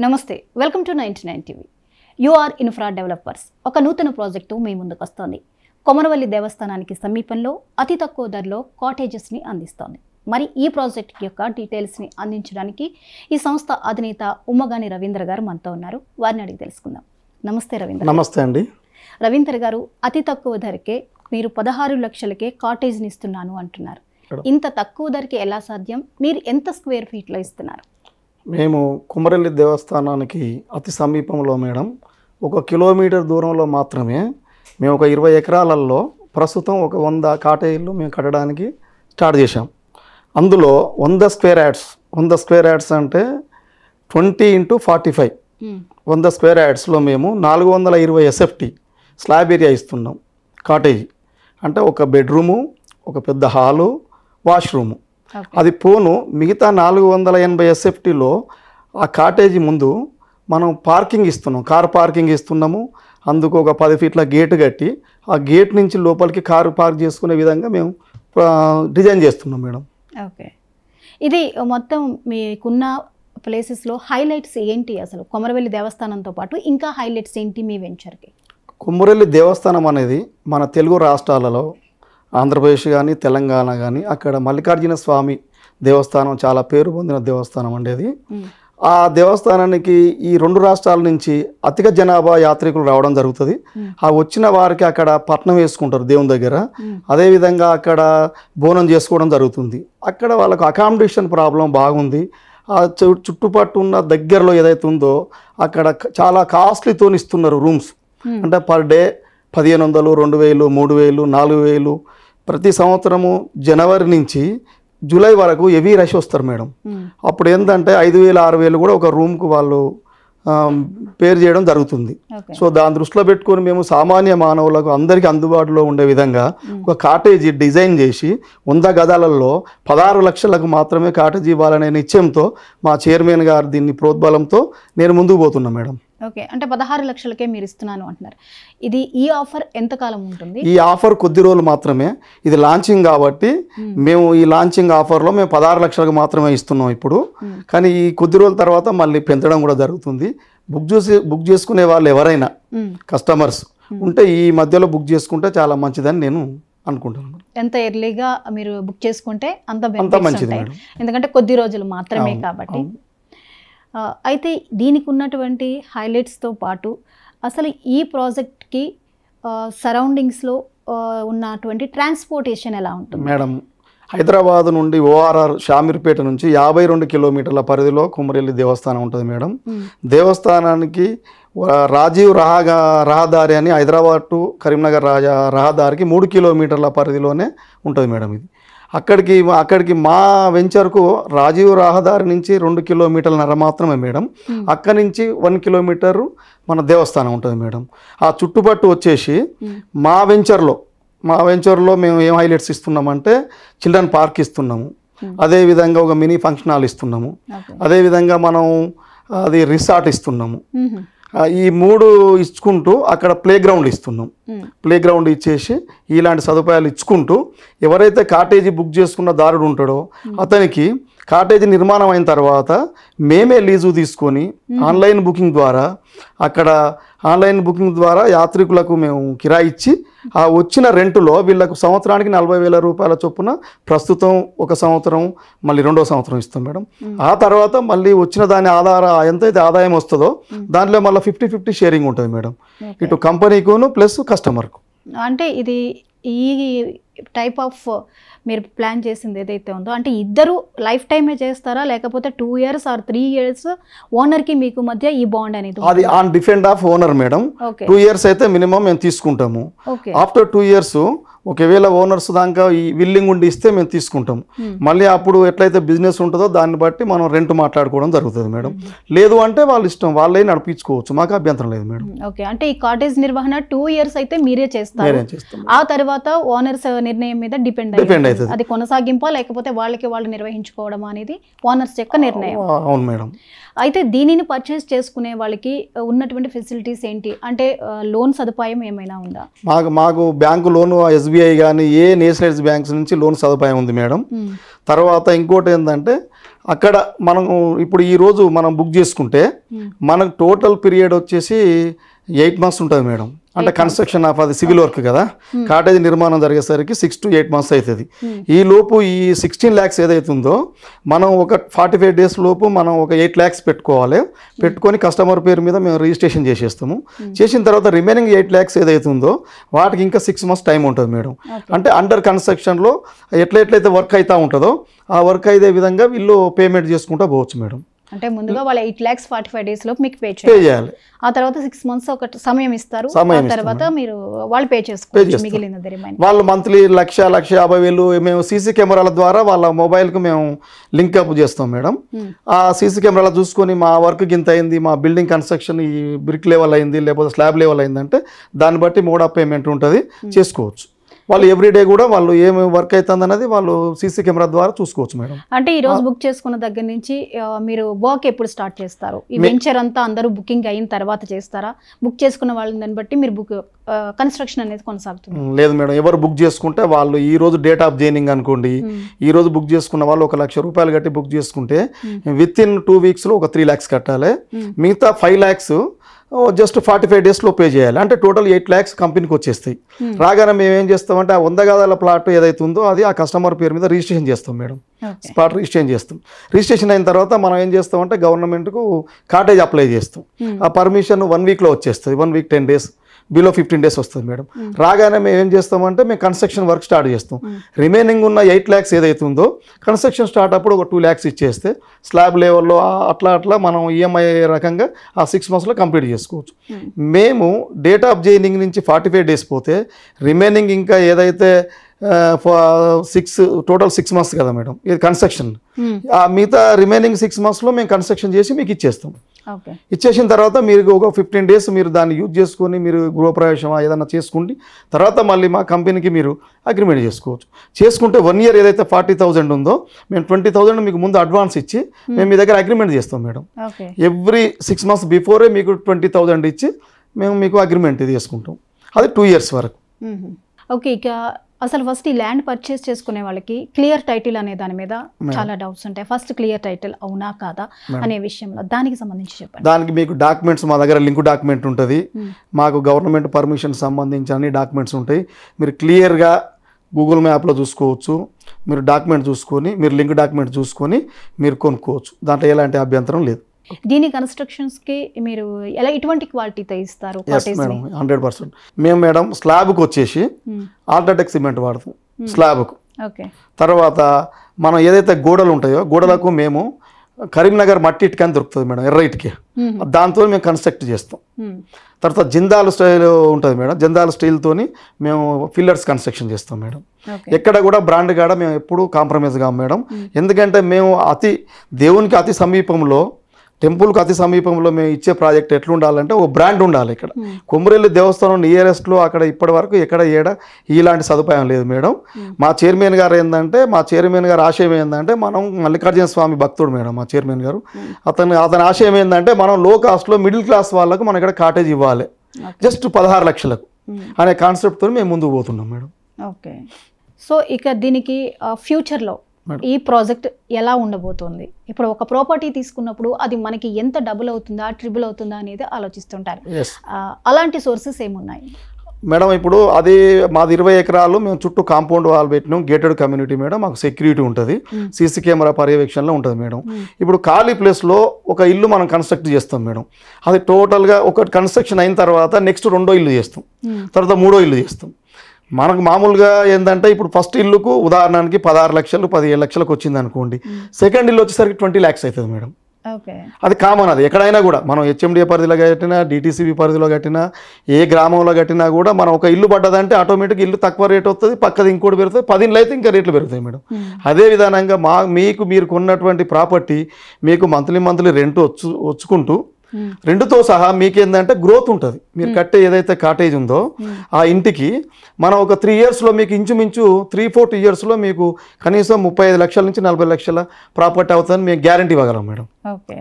నమస్తే welcome to 99 TV UR infra developers ఒక నూతన ప్రాజెక్టు మీ ముందుకు వస్తోంది. కొమరవల్లి దేవస్థానానికి సమీపంలో అతి తక్కువ ధరలో కాటేజెస్ని అందిస్తోంది. మరి ఈ ప్రాజెక్ట్ యొక్క డీటెయిల్స్ని అందించడానికి ఈ సంస్థ అధినేత ఉమ్మగాని రవీంద్ర గారు మనతో ఉన్నారు. వారిని అడిగి తెలుసుకుందాం. నమస్తే రవీంద్ర. నమస్తే అండి. రవీంద్ర గారు, అతి తక్కువ ధరకే మీరు 16 లక్షలకే కాటేజ్ని ఇస్తున్నాను అంటున్నారు. ఇంత తక్కువ ధరకి ఎలా సాధ్యం? మీరు ఎంత స్క్వేర్ ఫీట్లో ఇస్తున్నారు? మేము కొమరవెల్లి దేవస్థానానికి అతి సమీపంలో మేడం, 1 కిలోమీటర్ దూరంలో మాత్రమే మేము ఒక 20 ఎకరాలలో ప్రస్తుతం ఒక 100 కాటేజీలు మేము కట్టడానికి స్టార్ట్ చేశాం. అందులో 100 స్క్వేర్ యార్డ్స్ అంటే 20 × 45 100 స్క్వేర్ యార్డ్స్లో మేము 420 SFT స్లాబ్ ఏరియా ఇస్తున్నాం. కాటేజీ అంటే ఒక బెడ్రూము, ఒక పెద్ద హాలు, వాష్రూము. అది పోను మిగతా 480 SFTలో ఆ కాటేజీ ముందు మనం పార్కింగ్ ఇస్తున్నాం, కార్ పార్కింగ్ ఇస్తున్నాము. అందుకు ఒక 10 ఫీట్ల గేటు కట్టి ఆ గేట్ నుంచి లోపలికి కారు పార్క్ చేసుకునే విధంగా మేము డిజైన్ చేస్తున్నాం మేడం. ఓకే, ఇది మొత్తం మీకున్న ప్లేసెస్లో హైలైట్స్ ఏంటి? అసలు కొమరవెల్లి దేవస్థానంతో పాటు ఇంకా హైలైట్స్ ఏంటి మీ వెంచర్కి? కొమరవెల్లి దేవస్థానం అనేది మన తెలుగు రాష్ట్రాలలో ఆంధ్రప్రదేశ్ కానీ తెలంగాణ కానీ అక్కడ మల్లికార్జున స్వామి దేవస్థానం చాలా పేరు పొందిన దేవస్థానం అండి అది. ఆ దేవస్థానానికి ఈ 2 రాష్ట్రాల నుంచి అధిక జనాభా యాత్రికులు రావడం జరుగుతుంది. ఆ వచ్చిన వారికి అక్కడ పట్నం వేసుకుంటారు దేవుని దగ్గర. అదేవిధంగా అక్కడ బోనం చేసుకోవడం జరుగుతుంది. అక్కడ వాళ్ళకు అకామిడేషన్ ప్రాబ్లం బాగుంది. ఆ చుట్టుపట్టు ఉన్న దగ్గరలో ఏదైతే ఉందో అక్కడ చాలా కాస్ట్లీతో ఇస్తున్నారు రూమ్స్. అంటే పర్ డే 1500, 2000, 3000, 4000. ప్రతి సంవత్సరము జనవరి నుంచి జూలై వరకు హెవీ రష్ వస్తారు మేడం. అప్పుడు ఏంటంటే 5000, 6000 కూడా ఒక రూమ్కు వాళ్ళు పేరు చేయడం జరుగుతుంది. సో దాని దృష్టిలో పెట్టుకొని మేము సామాన్య మానవులకు అందరికీ అందుబాటులో ఉండే విధంగా ఒక కాటేజీ డిజైన్ చేసి 100 గదాలలో 16 లక్షలకు మాత్రమే కాటేజీ ఇవ్వాలనే నిశ్చయంతో మా చైర్మన్ గారు దీన్ని ప్రోద్బలంతో నేను ముందుకు పోతున్నా మేడం. ఓకే, అంటే 16 లక్షలకే మీరు ఇస్తున్నాను అంటున్నారు. ఈ ఆఫర్ ఎంతకాలం ఉంటుంది? ఈ ఆఫర్ కొద్ది రోజులు మాత్రమే. ఇది లాంచింగ్ కాబట్టి మేము ఈ లాంచింగ్ ఆఫర్లో మేము 16 లక్షలకు మాత్రమే ఇస్తున్నాం ఇప్పుడు. కానీ ఈ కొద్ది రోజుల తర్వాత మళ్ళీ పెంచడం కూడా జరుగుతుంది. బుక్ చేసుకునే వాళ్ళు ఎవరైనా కస్టమర్స్ ఉంటే ఈ మధ్యలో బుక్ చేసుకుంటే చాలా మంచిదని నేను అనుకుంటున్నాను. ఎంత ఎర్లీగా మీరు బుక్ చేసుకుంటే అంత మంచిది, ఎందుకంటే కొద్ది రోజులు మాత్రమే కాబట్టి. అయితే దీనికి ఉన్నటువంటి హైలైట్స్తో పాటు అసలు ఈ ప్రాజెక్ట్కి సరౌండింగ్స్లో ఉన్నటువంటి ట్రాన్స్పోర్టేషన్ ఎలా ఉంటుంది మేడం? హైదరాబాద్ నుండి ORR షామీర్పేట నుంచి 52 కిలోమీటర్ల పరిధిలో కొమరవెల్లి దేవస్థానం ఉంటుంది మేడం. దేవస్థానానికి రాజీవ్ రహదారి అని హైదరాబాద్ టు కరీంనగర్ రహదారికి 3 కిలోమీటర్ల పరిధిలోనే ఉంటుంది మేడం. ఇది అక్కడికి మా వెంచర్కు రాజీవ్ రహదారి నుంచి 2 కిలోమీటర్ల మాత్రమే మేడం. అక్కడి నుంచి 1 కిలోమీటరు మన దేవస్థానం ఉంటుంది మేడం. ఆ చుట్టుపట్టు వచ్చేసి మా వెంచర్లో మేము ఏం హైలైట్స్ ఇస్తున్నామంటే చిల్డ్రన్ పార్క్ ఇస్తున్నాము, అదేవిధంగా ఒక మినీ ఫంక్షన్ హాల్ ఇస్తున్నాము, అదేవిధంగా మనం అది రిసార్ట్ ఇస్తున్నాము. ఈ 3 ఇచ్చుకుంటూ అక్కడ ప్లే గ్రౌండ్ ఇస్తున్నాం. ప్లే గ్రౌండ్ ఇచ్చేసి ఇలాంటి సదుపాయాలు ఇచ్చుకుంటూ ఎవరైతే కాటేజీ బుక్ చేసుకున్న దారుడు ఉంటాడో అతనికి కాటేజీ నిర్మాణం అయిన తర్వాత మేమే లీజు తీసుకొని ఆన్లైన్ బుకింగ్ ద్వారా యాత్రికులకు మేము కిరాయి ఇచ్చి ఆ వచ్చిన రెంటులో వీళ్ళకు సంవత్సరానికి 40,000 రూపాయల చొప్పున ప్రస్తుతం 1 సంవత్సరం మళ్ళీ 2వ సంవత్సరం ఇస్తాం మేడం. ఆ తర్వాత మళ్ళీ వచ్చిన దాని ఎంతైతే ఆదాయం వస్తుందో దాంట్లో మళ్ళీ 50-50 షేరింగ్ ఉంటుంది మేడం, ఇటు కంపెనీకును ప్లస్ కస్టమర్కు. అంటే ఇది ఈ టైప్ ఆఫ్ మీరు ప్లాన్ చేసింది ఏదైతే ఉందో అంటే ఇద్దరు లైఫ్ టైమే చేస్తారా, లేకపోతే 2 years or 3 years ఓనర్కి మీకు మధ్య ఈ బాండ్ అనేది? అది on depend of owner madam. 2 years అయితే మినిమం మేము తీసుకుంటాము. ఆఫ్టర్ 2 years ఒకవేళ ఓనర్స్ దాకా ఈ విల్లింగ్ ఉండి ఇస్తే మేము తీసుకుంటాం. మళ్ళీ అప్పుడు ఎట్లయితే బిజినెస్ ఉంటుందో దాన్ని బట్టి మనం రెంట్ మాట్లాడుకోవడం జరుగుతుంది మేడం. లేదు అంటే వాళ్ళ ఇష్టం, వాళ్ళే నడిపించుకోవచ్చు, మాకు అభ్యంతరం లేదు మేడం. ఓకే, అంటే ఈ కాటేజ్ నిర్వహణ 2 years అయితే మీరే చేస్తారు. ఆ తర్వాత ఓనర్స్ నిర్ణయం మీద డిపెండ్ అవుతుంది. అది కొనసాగింపా లేకపోతే వాళ్ళు నిర్వహించుకోవడం అనేది ఓనర్స్ యొక్క నిర్ణయం. అవును మేడం. అయితే దీనిని పర్చేస్ చేసుకునే వాళ్ళకి ఉన్నటువంటి ఫెసిలిటీస్ ఏంటి? అంటే లోన్ సదుపాయం ఏమైనా ఉందా? మాకు బ్యాంకు లోను SBI కానీ ఏ నేషనలైజ్డ్ బ్యాంక్స్ నుంచి లోన్ సదుపాయం ఉంది మేడం. తర్వాత ఇంకోటి ఏంటంటే అక్కడ మనం ఇప్పుడు ఈరోజు మనం బుక్ చేసుకుంటే మనకు టోటల్ పీరియడ్ వచ్చేసి 8 months ఉంటుంది మేడం. అంటే కన్స్ట్రక్షన్ ఆఫ్ అది సివిల్ వర్క్ కదా, కాటేజ్ నిర్మాణం జరిగేసరికి 6 to 8 months అవుతుంది. ఈ లోపు ఈ 16 lakhs ఏదైతుందో మనం ఒక 45 days లోపు మనం ఒక 8 lakhs పెట్టుకోవాలి. పెట్టుకొని కస్టమర్ పేరు మీద మేము రిజిస్ట్రేషన్ చేసేస్తాము. చేసిన తర్వాత రిమైనింగ్ 8 lakhs ఏదైతుందో వాటికి ఇంకా 6 months టైం ఉంటుంది మేడం. అంటే అండర్ కన్స్ట్రక్షన్లో ఎట్లయితే వర్క్ అవుతూ ఉంటుందో ఆ వర్క్ అయ్యే విధంగా వీళ్ళు పేమెంట్ చేసుకుంటూ పోవచ్చు మేడం. అంటే ముందుగా వాళ్ళ 8 lakhs 45 days లోపు మీకు పే చేయాలి. ఆ తర్వాత 6 months ఒక సమయం ఇస్తారు. ఆ తర్వాత మీరు వాళ్ళు పే చేసుకోవచ్చు మిగిలినది రిమైనింగ్. వాళ్ళు మంత్లీ 1,50,000 మేము సీసీ కెమెరాల ద్వారా వాళ్ళ మొబైల్కి మేము లింక్ అప్ చేస్తాం మేడం. ఆ సీసీ కెమెరాలు చూసుకొని మా వర్క్ గింత అయింది, మా బిల్డింగ్ కన్స్ట్రక్షన్ ఈ బ్రిక్ లెవెల్ అయింది లేకపోతే స్లాబ్ లెవెల్ అయిందంటే దాన్ని బట్టి మోడ్ ఆఫ్ పేమెంట్ ఉంటుంది, చేసుకోవచ్చు. వాళ్ళు ఎవ్రీడే కూడా వాళ్ళు ఏమి వర్క్ అవుతుంది అనేది వాళ్ళు సీసీ కెమెరా ద్వారా చూసుకోవచ్చు మేడం. అంటే ఈ రోజు బుక్ చేసుకున్న దగ్గర నుంచి మీరు వర్క్ ఎప్పుడు స్టార్ట్ చేస్తారు? ఈ వెంచర్ అంతా అందరూ బుకింగ్ అయిన తర్వాత చేస్తారా? బుక్ చేసుకున్న వాళ్ళని బట్టి మీరు కన్స్ట్రక్షన్ అనేది కొనసాగుతుంది? లేదు మేడం, ఎవరు బుక్ చేసుకుంటే వాళ్ళు ఈ రోజు డేట్ ఆఫ్ జాయినింగ్ అనుకోండి, ఈ రోజు బుక్ చేసుకున్న వాళ్ళు 1,00,000 రూపాయలు కట్టి బుక్ చేసుకుంటే విత్ ఇన్ 2 weeks ఒక 3 lakhs కట్టాలి. మిగతా 5 lakhs జస్ట్ 45 days లో పే చేయాలి. అంటే టోటల్ 8 lakhs కంపెనీకి వచ్చేస్తాయి. రాగానే మేము ఏం చేస్తామంటే ఆ 100 గదాల ప్లాట్ ఏదైతే ఉందో అది ఆ కస్టమర్ పేరు మీద రిజిస్ట్రేషన్ చేస్తాం మేడం. స్పాట్ రిజిస్ట్రేషన్ చేస్తాం. రిజిస్ట్రేషన్ అయిన తర్వాత మనం ఏం చేస్తామంటే గవర్నమెంట్కు కాటేజ్ అప్లై చేస్తాం. ఆ పర్మిషన్ 1 weekలో వచ్చేస్తుంది. 1 week 10 days, బిలో 15 days వస్తుంది మేడం. రాగానే మేము ఏం చేస్తామంటే మేము కన్స్ట్రక్షన్ వర్క్ స్టార్ట్ చేస్తాం. రిమైనింగ్ ఉన్న 8 lakhs ఏదైతే ఉందో కన్స్ట్రక్షన్ స్టార్ట్ అప్పుడు ఒక 2 lakhs ఇచ్చేస్తే స్లాబ్ లెవెల్లో అట్లా మనం ఈఎంఐ రకంగా ఆ 6 monthsలో కంప్లీట్ చేసుకోవచ్చు. మేము డేట్ ఆఫ్ జాయినింగ్ నుంచి 45 days పోతే రిమైనింగ్ ఇంకా ఏదైతే టోటల్ 6 months కదా మేడం ఇది కన్స్ట్రక్షన్, ఆ మిగతా రిమైనింగ్ 6 monthsలో మేము కన్స్ట్రక్షన్ చేసి మీకు ఇచ్చేస్తాం. ఇచ్చేసిన తర్వాత మీరు ఒక 15 days మీరు దాన్ని యూజ్ చేసుకొని మీరు గృహప్రవేశం ఏదైనా చేసుకుంటే తర్వాత మళ్ళీ మా కంపెనీకి మీరు అగ్రిమెంట్ చేసుకోవచ్చు. చేసుకుంటే 1 year ఏదైతే 40,000 ఉందో మేము 20,000 మీకు ముందు అడ్వాన్స్ ఇచ్చి మేము మీ దగ్గర అగ్రిమెంట్ చేస్తాం మేడం. ఎవ్రీ 6 months బిఫోరే మీకు 20,000 ఇచ్చి మేము మీకు అగ్రిమెంట్ చేసుకుంటాం. అది 2 years వరకు. ఓకే, ఇక అసలు ఫస్ట్ ఈ ల్యాండ్ పర్చేస్ చేసుకునే వాళ్ళకి క్లియర్ టైటిల్ అనే దాని మీద చాలా డౌట్స్ ఉంటాయి. ఫస్ట్ క్లియర్ టైటిల్ అవునా కాదా అనే విషయంలో దానికి సంబంధించి చెప్పండి. దానికి మీకు డాక్యుమెంట్స్ మా దగ్గర లింక్ డాక్యుమెంట్ ఉంటుంది. మాకు గవర్నమెంట్ పర్మిషన్ సంబంధించి అన్ని డాక్యుమెంట్స్ ఉంటాయి. మీరు క్లియర్గా గూగుల్ మ్యాప్లో చూసుకోవచ్చు. మీరు డాక్యుమెంట్ చూసుకొని మీరు లింక్ డాక్యుమెంట్ చూసుకొని మీరు కొనుక్కోవచ్చు. దాంట్లో ఎలాంటి అభ్యంతరం లేదు. దీని కన్స్ట్రక్షన్స్కి మీరు ఎటువంటి క్వాలిటీతో ఇస్తారు? 100%. మేము మేడం స్లాబ్కి వచ్చేసి అల్ట్రాటెక్ సిమెంట్ వాడతాం స్లాబ్కు. తర్వాత మనం ఏదైతే గోడలు ఉంటాయో గోడలకు మేము కరీంనగర్ మట్టి ఇటుక అని దొరుకుతుంది మేడం, ఎర్ర ఇటుక. దాంతో మేము కన్స్ట్రక్ట్ చేస్తాం. తర్వాత జిందాల్ స్టైల్ ఉంటుంది మేడం, జిందాల్ స్టీల్తోని మేము ఫిల్లర్స్ కన్స్ట్రక్షన్ చేస్తాం మేడం. ఎక్కడ కూడా బ్రాండ్ కాడ మేము ఎప్పుడు కాంప్రమైజ్ కాం మేడం. ఎందుకంటే మేము దేవునికి అతి సమీపంలో టెంపుల్కి అతి సమీపంలో మేము ఇచ్చే ప్రాజెక్ట్ ఎట్లా ఉండాలంటే ఒక బ్రాండ్ ఉండాలి. ఇక్కడ కొమ్మరెల్లి దేవస్థానం నియరెస్ట్లో అక్కడ ఇప్పటి వరకు ఎక్కడ ఇలాంటి సదుపాయం లేదు మేడం. మా చైర్మన్ గారు ఆశయం ఏంటంటే మనం మల్లికార్జున స్వామి భక్తుడు మేడం. మా చైర్మన్ గారు అతని ఆశయం ఏంటంటే మనం లో కాస్ట్లో మిడిల్ క్లాస్ వాళ్ళకు మనం ఇక్కడ కాటేజ్ ఇవ్వాలి జస్ట్ 16 లక్షలకు అనే కాన్సెప్ట్తో మేము ముందుకు పోతున్నాం మేడం. ఓకే, సో ఇక దీనికి ఫ్యూచర్లో ఈ ప్రాజెక్ట్ ఎలా ఉండబోతోంది? ఇప్పుడు ఒక ప్రాపర్టీ తీసుకున్నప్పుడు అది మనకి ఎంత డబుల్ అవుతుందా ట్రిపుల్ అవుతుందా అనేది ఆలోచిస్తుంటారు. అలాంటి సోర్సెస్ ఏమున్నాయి మేడం? ఇప్పుడు అది మాది 20 ఎకరాలు. మేము చుట్టూ కాంపౌండ్ వాల్ పెట్టినాం, గేటెడ్ కమ్యూనిటీ మేడం. మాకు సెక్యూరిటీ ఉంటుంది, సీసీ కెమెరా పర్యవేక్షణలో ఉంటుంది మేడం. ఇప్పుడు ఖాళీ ప్లేస్లో ఒక ఇల్లు మనం కన్స్ట్రక్ట్ చేస్తాం మేడం. అది టోటల్గా ఒక కన్స్ట్రక్షన్ అయిన తర్వాత నెక్స్ట్ 2వ ఇల్లు చేస్తాం, తర్వాత 3వ ఇల్లు చేస్తాం. మనకు మామూలుగా ఏంటంటే ఇప్పుడు ఫస్ట్ ఇల్లుకు ఉదాహరణకి 16 లక్షలు 17 లక్షలకు వచ్చింది అనుకోండి, సెకండ్ ఇల్లు వచ్చేసరికి 20 lakhs అవుతుంది మేడం. అది కామన్. అది ఎక్కడైనా కూడా మనం హెచ్ఎండిఏ పరిధిలో కట్టినా డిటీసీబీ పరిధిలో కట్టినా ఏ గ్రామంలో కట్టినా కూడా మనం ఒక ఇల్లు పడ్డదంటే ఆటోమేటిక్ ఇల్లు తక్కువ రేట్ వస్తుంది, పక్కది ఇంకోటి పెరుగుతుంది, 10 ఇళ్ళు అయితే ఇంకా రేట్లు పెరుగుతాయి మేడం. అదే విధానంగా మీరు కొన్నటువంటి ప్రాపర్టీ మీకు మంత్లీ రెంట్ వచ్చుకుంటూ రెండుతో సహా మీకేందంటే గ్రోత్ ఉంటుంది. మీరు కట్టే ఏదైతే కాటేజ్ ఉందో ఆ ఇంటికి మనం ఒక 3 yearsలో మీకు ఇంచుమించు 3-4 yearsలో మీకు కనీసం 35 లక్షల నుంచి 40 లక్షల ప్రాపర్టీ అవుతుందని మేము గ్యారంటీ ఇవ్వగలం మేడం. ఓకే,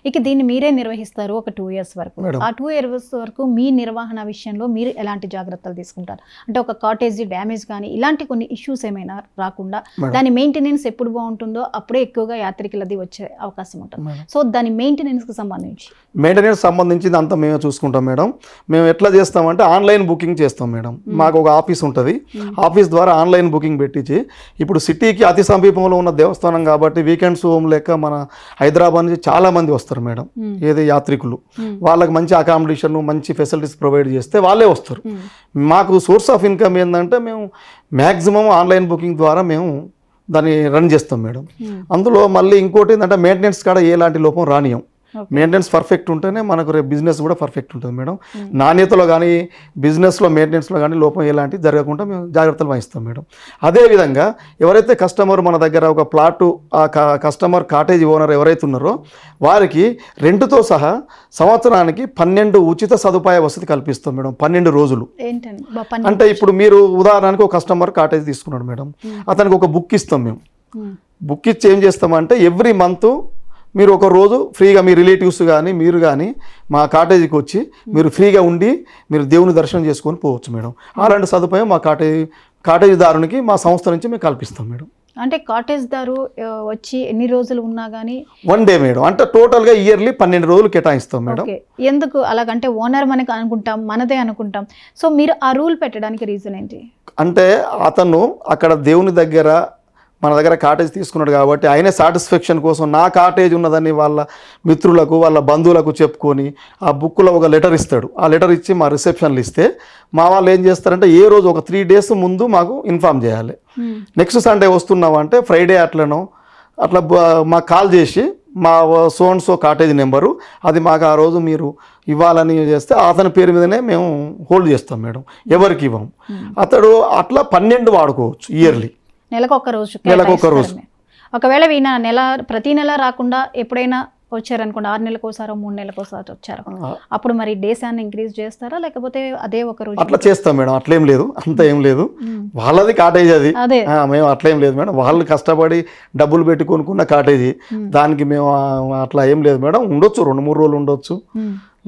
ఇక దీన్ని మీరే నిర్వహిస్తారు ఒక 2 years వరకు. మేడం. ఆ 2 years వరకు మీ నిర్వహణ విషయంలో మీరు ఎలాంటి జాగ్రత్తలు తీసుకుంటారు? అంటే ఒక కాటేజీ డ్యామేజ్ కానీ ఇలాంటి కొన్ని ఇష్యూస్ ఏమైనా రాకుండా దాని మెయింటెనెన్స్ ఎప్పుడు బాగుంటుందో అప్పుడే ఎక్కువగా యాత్రికులది వచ్చే అవకాశం ఉంటుంది. సో దాని మెయింటెనెన్స్కి సంబంధించింది అంతా మేమే చూసుకుంటాం మేడం. మేము ఎట్లా చేస్తామంటే ఆన్లైన్ బుకింగ్ చేస్తాం మేడం. మాకు ఒక ఆఫీస్ ఉంటుంది. ఆఫీస్ ద్వారా ఆన్లైన్ బుకింగ్ పెట్టించి ఇప్పుడు సిటీకి అతి సమీపంలో ఉన్న దేవస్థానం కాబట్టి వీకెండ్స్ హోమ్ లెక్క మన హైదరాబాద్ నుంచి చాలా మంది వస్తారు మేడం. ఏది యాత్రికులు వాళ్ళకి మంచి అకామిడేషన్ మంచి ఫెసిలిటీస్ ప్రొవైడ్ చేస్తే వాళ్ళే వస్తారు. మాకు సోర్స్ ఆఫ్ ఇన్కమ్ ఏంటంటే మేము మ్యాక్సిమం ఆన్లైన్ బుకింగ్ ద్వారా మేము దాన్ని రన్ చేస్తాం మేడం. అందులో మళ్ళీ ఇంకోటి ఏంటంటే మెయింటెనెన్స్ కాడ ఎలాంటి లోపం రానియం. మెయింటెనెన్స్ పర్ఫెక్ట్ ఉంటేనే మనకు రేపు బిజినెస్ కూడా పర్ఫెక్ట్ ఉంటుంది మేడం. నాణ్యతలో కానీ బిజినెస్లో మెయింటెనెన్స్లో కానీ లోపం ఎలాంటి జరగకుండా మేము జాగ్రత్తలు వహిస్తాం మేడం. అదేవిధంగా ఎవరైతే కస్టమర్ మన దగ్గర ఒక ప్లాటు ఆ కస్టమర్ కాటేజ్ ఓనర్ ఎవరైతే ఉన్నారో వారికి రెంట్తో సహా సంవత్సరానికి 12 ఉచిత సదుపాయ వసతి కల్పిస్తాం మేడం. 12 రోజులు అంటే ఇప్పుడు మీరు ఉదాహరణకి ఒక కస్టమర్ కాటేజ్ తీసుకున్నాడు మేడం. అతనికి ఒక బుక్ ఇస్తాం మేము. బుక్ ఇచ్చి ఏం చేస్తామంటే ఎవ్రీ మంత్ మీరు ఒక రోజు ఫ్రీగా మీ రిలేటివ్స్ కానీ మీరు కానీ మా కాటేజీకి వచ్చి మీరు ఫ్రీగా ఉండి మీరు దేవుని దర్శనం చేసుకొని పోవచ్చు మేడం. అలాంటి సదుపాయం మా కాటేజీదారునికి మా సంస్థ నుంచి మేము కల్పిస్తాం మేడం. అంటే కాటేజ్దారు వచ్చి ఎన్ని రోజులు ఉన్నా కానీ 1 డే మేడం. అంటే టోటల్గా ఇయర్లీ 12 రోజులు కేటాయిస్తాం మేడం. ఎందుకు అలాగంటే ఓనర్ మనకు అనుకుంటాం మనదే అనుకుంటాం. సో మీరు ఆ రూల్ పెట్టడానికి రీజన్ ఏంటి? అంటే అతను అక్కడ దేవుని దగ్గర మన దగ్గర కాటేజ్ తీసుకున్నాడు కాబట్టి ఆయన సాటిస్ఫాక్షన్ కోసం నా కాటేజ్ ఉన్నదని వాళ్ళ మిత్రులకు వాళ్ళ బంధువులకు చెప్పుకొని ఆ బుక్లో ఒక లెటర్ ఇస్తాడు. ఆ లెటర్ ఇచ్చి మా రిసెప్షన్లు ఇస్తే మా వాళ్ళు ఏం చేస్తారంటే ఏ రోజు ఒక 3 days ముందు మాకు ఇన్ఫామ్ చేయాలి. నెక్స్ట్ సండే వస్తున్నావు అంటే ఫ్రైడే అట్లా మాకు కాల్ చేసి మా సో కాటేజ్ నెంబరు అది మాకు ఆ రోజు మీరు ఇవ్వాలని చేస్తే అతని పేరు మీదనే మేము హోల్డ్ చేస్తాం మేడం. ఎవరికి ఇవ్వం. అతడు అట్లా 12 వాడుకోవచ్చు ఇయర్లీ. నెలకు ఒక రోజు. ఒకవేళ ప్రతి నెల రాకుండా ఎప్పుడైనా వచ్చారనుకోండి 6 నెలలకు ఒకసారి 3 నెలలకు ఒకసారి వచ్చారు అప్పుడు మరి డేస్ అన్ని ఇంక్రీజ్ చేస్తారా లేకపోతే అదే ఒక రోజు? అట్లా చేస్తాం మేడం. అట్లేం లేదు, అంత ఏం లేదు. వాళ్ళది కాటేజ్ అది. మేము అట్లేం లేదు మేడం. వాళ్ళు కష్టపడి డబ్బులు పెట్టి కొనుక్కున్న కాటేజీ దానికి మేము అట్లా ఏం లేదు మేడం. ఉండొచ్చు 2-3 రోజులు ఉండొచ్చు.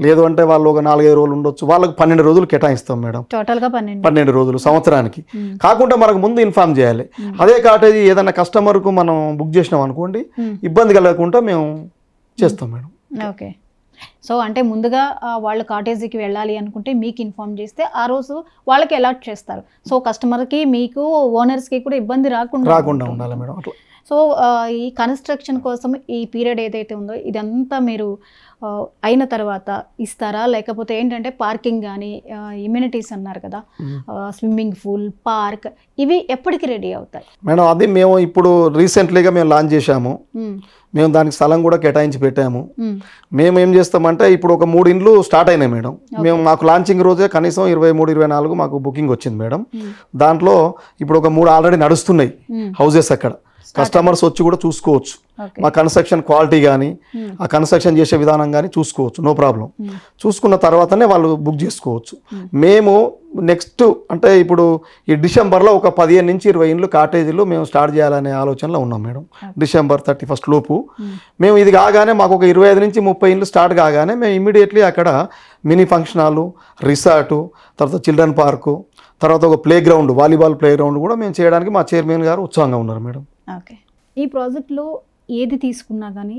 లేదు అంటే వాళ్ళు ఒక 4-5 రోజులు ఉండొచ్చు. వాళ్ళకి 12 రోజులు కేటాయిస్తాం మేడం. టోటల్గా 12 రోజులు సంవత్సరానికి. కాకుండా మనకు ముందు ఇన్ఫామ్ చేయాలి. అదే కాటేజీ ఏదైనా కస్టమర్కు మనం బుక్ చేసినాం అనుకోండి ఇబ్బంది కలగకుండా మేము చేస్తాం మేడం. ఓకే. సో అంటే ముందుగా వాళ్ళు కాటేజీకి వెళ్ళాలి అనుకుంటే మీకు ఇన్ఫామ్ చేస్తే ఆ రోజు వాళ్ళకి అలాట్ చేస్తారు. సో కస్టమర్కి మీకు ఓనర్స్కి కూడా ఇబ్బంది రాకుండా ఉండాలి మేడం. అట్లా సో ఈ కన్స్ట్రక్షన్ కోసం ఈ పీరియడ్ ఏదైతే ఉందో ఇదంతా మీరు అయిన తర్వాత ఇస్తారా లేకపోతే ఏంటంటే పార్కింగ్ కానీ ఇమ్యూనిటీస్ అన్నారు కదా స్విమ్మింగ్ పూల్ పార్క్ ఇవి ఎప్పటికి రెడీ అవుతాయి మేడం? అది మేము ఇప్పుడు రీసెంట్లీగా మేము లాంచ్ చేశాము. మేము దానికి స్థలం కూడా కేటాయించి పెట్టాము. మేము ఏం చేస్తామంటే ఇప్పుడు ఒక 3 ఇండ్లు స్టార్ట్ అయినాయి మేడం. మేము మాకు లాంచింగ్ రోజే కనీసం 23-24 మాకు బుకింగ్ వచ్చింది మేడం. దాంట్లో ఇప్పుడు ఒక 3 ఆల్రెడీ నడుస్తున్నాయి హౌజెస్. అక్కడ కస్టమర్స్ వచ్చి కూడా చూసుకోవచ్చు. మా కన్స్ట్రక్షన్ క్వాలిటీ కానీ ఆ కన్స్ట్రక్షన్ చేసే విధానం కానీ చూసుకోవచ్చు. No problem. చూసుకున్న తర్వాతనే వాళ్ళు బుక్ చేసుకోవచ్చు. మేము నెక్స్ట్ అంటే ఇప్పుడు ఈ డిసెంబర్లో ఒక 15 నుంచి 20 ఇండ్లు కాటేజీలు మేము స్టార్ట్ చేయాలనే ఆలోచనలో ఉన్నాం మేడం. డిసెంబర్ 31 లోపు మేము ఇది కాగానే మాకు ఒక 25 నుంచి 30 ఇండ్లు స్టార్ట్ కాగానే మేము ఇమ్మీడియట్లీ అక్కడ మినీ ఫంక్షన్ హాలు, రిసార్టు, తర్వాత చిల్డ్రన్ పార్కు, తర్వాత ఒక play ground, volleyball play ground కూడా మేము చేయడానికి మా చైర్మన్ గారు ఉత్సాహంగా ఉన్నారు మేడం. ఓకే. ఈ ప్రాజెక్ట్లో ఏది తీసుకున్నా కానీ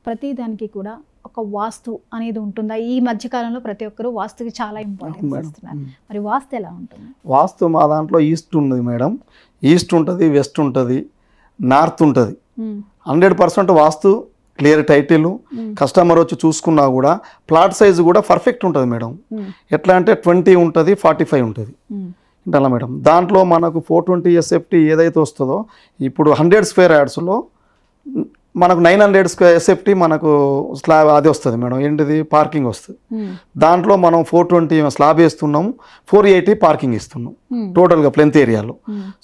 ప్రతి దానికి కూడా ఒక వాస్తు అనేది ఉంటుందా? ఈ మధ్యకాలంలో ప్రతి ఒక్కరు వాస్తుకి చాలా ఇంపార్టెన్స్ ఇస్తున్నారు. మరి వాస్తు ఎలా ఉంటుంది? వాస్తు మా దాంట్లో ఈస్ట్ ఉంది మేడం. ఈస్ట్ ఉంటుంది, వెస్ట్ ఉంటుంది, నార్త్ ఉంటుంది. 100% వాస్తు క్లియర్ టైటిల్. కస్టమర్ వచ్చి చూసుకున్నా కూడా ప్లాట్ సైజు కూడా పర్ఫెక్ట్ ఉంటుంది మేడం. ఎట్లా అంటే 20 ఉంటుంది, 45 ఉంటుంది అలా మేడం. దాంట్లో మనకు 420 SFT ఏదైతే వస్తుందో ఇప్పుడు 100 square yardsలో మనకు 900 SFT మనకు స్లాబ్ అది వస్తుంది మేడం. ఏంటిది పార్కింగ్ వస్తుంది. దాంట్లో మనం 420 స్లాబ్ వేస్తున్నాము, 480 పార్కింగ్ ఇస్తున్నాం టోటల్గా ప్లెంత్ ఏరియాలో.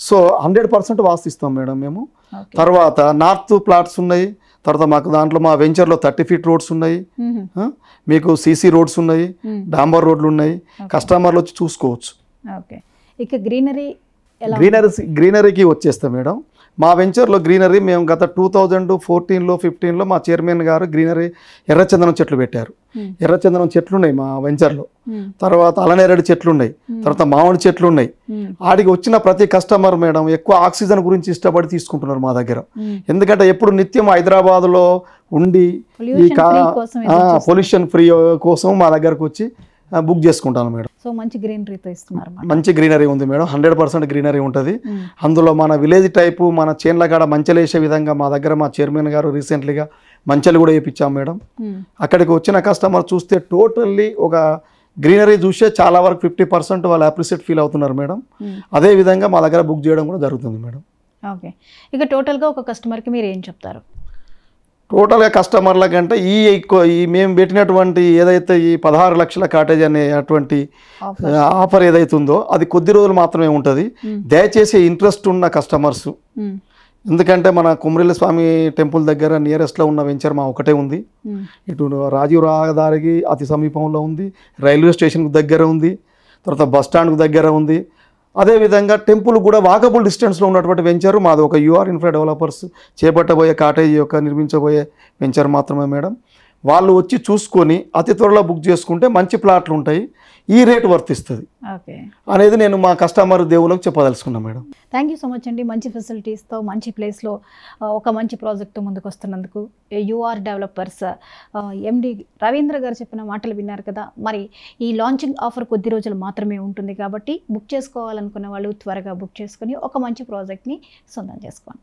సో 100% వాస్తు ఇస్తాం మేడం మేము. తర్వాత నార్త్ ప్లాట్స్ ఉన్నాయి. తర్వాత మాకు దాంట్లో మా వెంచర్లో 30 feet రోడ్స్ ఉన్నాయి, మీకు CC రోడ్స్ ఉన్నాయి, డాంబర్ రోడ్లు ఉన్నాయి. కస్టమర్లు వచ్చి చూసుకోవచ్చు. ఓకే. ఇక గ్రీనరీకి వచ్చేస్తాం మేడం. మా వెంచర్లో గ్రీనరీ మేము గత 2014లో 15లో మా చైర్మన్ గారు గ్రీనరీ ఎర్రచందనం చెట్లు పెట్టారు. ఎర్రచందనం చెట్లు ఉన్నాయి మా వెంచర్లో, తర్వాత అలనేరేడు చెట్లు ఉన్నాయి, తర్వాత మామిడి చెట్లు ఉన్నాయి. ఆడికి వచ్చిన ప్రతి కస్టమర్ మేడం ఎక్కువ ఆక్సిజన్ గురించి ఇష్టపడి తీసుకుంటున్నారు మా దగ్గర. ఎందుకంటే ఎప్పుడు నిత్యం హైదరాబాద్లో ఉండి ఈ పొల్యూషన్ ఫ్రీ కోసం మా దగ్గరకు వచ్చి బుక్ చేసుకుంటాను మేడం. సో మంచి గ్రీనరీతో ఇస్తున్నారు. మంచి గ్రీనరీ ఉంది మేడం, 100% గ్రీనరీ ఉంటుంది. అందులో మన విలేజ్ టైపు మన చేన్ల కాడ మంచెలు వేసే విధంగా మా దగ్గర మా చైర్మన్ గారు రీసెంట్లీగా మంచెలు కూడా వేయించాం మేడం. అక్కడికి వచ్చిన కస్టమర్ చూస్తే టోటల్లీ ఒక గ్రీనరీ చూసే చాలా వరకు 50% వాళ్ళు అప్రిషియేట్ ఫీల్ అవుతున్నారు మేడం. అదే విధంగా మా దగ్గర బుక్ చేయడం కూడా జరుగుతుంది మేడం. ఓకే, ఇక టోటల్గా ఒక కస్టమర్కి మీరు ఏం చెప్తారు? టోటల్గా కస్టమర్ల కంటే ఈ మేము పెట్టినటువంటి ఏదైతే ఈ 16 లక్షల కాటేజ్ అనే అటువంటి ఆఫర్ ఏదైతే ఉందో అది కొద్ది రోజులు మాత్రమే ఉంటుంది. దయచేసి ఇంట్రెస్ట్ ఉన్న కస్టమర్స్, ఎందుకంటే మన కొమరెల్లి స్వామి టెంపుల్ దగ్గర నియరెస్ట్లో ఉన్న వెంచర్ మా ఒకటే ఉంది. ఇటు రాజీవ్ రహదారికి అతి సమీపంలో ఉంది, రైల్వే స్టేషన్కు దగ్గర ఉంది, తర్వాత బస్ స్టాండ్కు దగ్గర ఉంది. అదేవిధంగా టెంపుల్ కూడా వాకబుల్ డిస్టెన్స్లో ఉన్నటువంటి వెంచర్ మాది ఒక యూఆర్ ఇన్ఫ్రా డెవలపర్స్ చేపట్టబోయే కాటేజ్ యొక్క నిర్మించబోయే వెంచర్ మాత్రమే మేడం. వాళ్ళు వచ్చి చూసుకొని అతి త్వరలో బుక్ చేసుకుంటే మంచి ప్లాట్లు ఉంటాయి, ఈ రేటు వర్తిస్తుంది అనేది నేను మా కస్టమర్ దేవులకు చెప్పదలుచుకున్నాను madam. Thank you so much అండి. మంచి ఫెసిలిటీస్తో మంచి ప్లేస్లో ఒక మంచి ప్రాజెక్ట్తో ముందుకు వస్తున్నందుకు యూఆర్ డెవలపర్స్ ఎండి రవీంద్ర గారు చెప్పిన మాటలు విన్నారు కదా. మరి ఈ లాంచింగ్ ఆఫర్ కొద్ది రోజులు మాత్రమే ఉంటుంది కాబట్టి బుక్ చేసుకోవాలనుకున్న వాళ్ళు త్వరగా బుక్ చేసుకొని ఒక మంచి ప్రాజెక్ట్ని సొంతం చేసుకోండి.